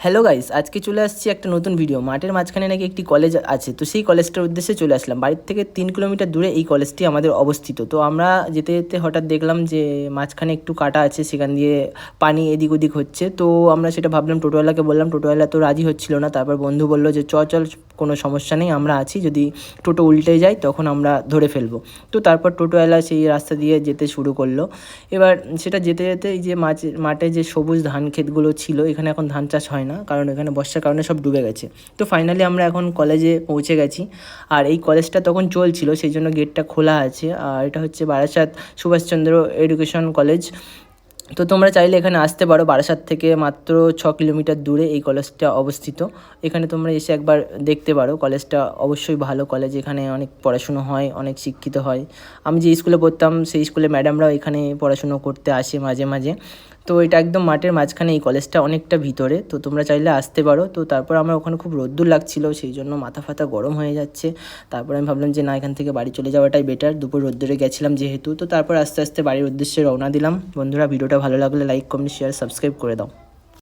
Hello guys, আজকে চলে আসছি একটা নতুন ভিডিও। মাঠের মাঝখানে নাকি একটি কলেজ আছে, তো সেই কলেজটার উদ্দেশ্যে চলে আসলাম। বাড়ির থেকে 3 কিলোমিটার দূরে এই কলেজটি আমাদের অবস্থিত। তো আমরা যেতে যেতে হঠাৎ দেখলাম যে মাঝখানে একটু কাটা আছে, সেখান দিয়ে পানি এদিক ওদিক হচ্ছে। তো আমরা সেটা ভাবলাম, টোটোওয়ালাকে বললাম, টোটোওয়ালা তো রাজি হচ্ছিল না। তারপর বন্ধু বললো যে চল, কোনো সমস্যা নেই, আমরা আছি, যদি টোটো উল্টে যায় তখন আমরা ধরে ফেলবো। তো তারপর টোটোওয়ালা সেই রাস্তা দিয়ে যেতে শুরু করলো। এবার সেটা যেতে যেতে এই যে মাঠে যে সবুজ ধান ক্ষেতগুলো ছিল, এখানে এখন ধান চাষ হয় না, কারণ এখানে বর্ষার কারণে সব ডুবে গেছে। তো ফাইনালি আমরা এখন কলেজে পৌঁছে গেছি। আর এই কলেজটা তখন চলছিল, সেই জন্য গেটটা খোলা আছে। আর এটা হচ্ছে বারাসাত সুভাষচন্দ্র এডুকেশন কলেজ। তো তোমরা চাইলে এখানে আসতে পারো। বারাসাত থেকে মাত্র 6 কিলোমিটার দূরে এই কলেজটা অবস্থিত। এখানে তোমরা এসে একবার দেখতে পারো। কলেজটা অবশ্যই ভালো কলেজ, এখানে অনেক পড়াশুনো হয়, অনেক শিক্ষিত হয়। আমি যে স্কুলে পড়তাম সেই স্কুলে ম্যাডামরাও এখানে পড়াশুনো করতে আসে মাঝে মাঝে। তো এটা একদম মাঠের মাঝখানে এই কলেজটা, অনেকটা ভিতরে। তো তোমরা চাইলে আসতে পারো। তো তারপর আমার ওখানে খুব রোদ্দুর লাগছিল, সেই জন্য মাথা ফাতা গরম হয়ে যাচ্ছে। তারপর আমি ভাবলাম যে না, এখান থেকে বাড়ি চলে যাওয়াটাই বেটার, দুপুর রোদ্দুরে গেছিলাম যেহেতু। তো তারপর আস্তে আস্তে বাড়ির উদ্দেশ্যে রওনা দিলাম। বন্ধুরা, ভিডিওটা ভালো লাগলে লাইক, কমেন্ট, শেয়ার, সাবস্ক্রাইব করে দাও।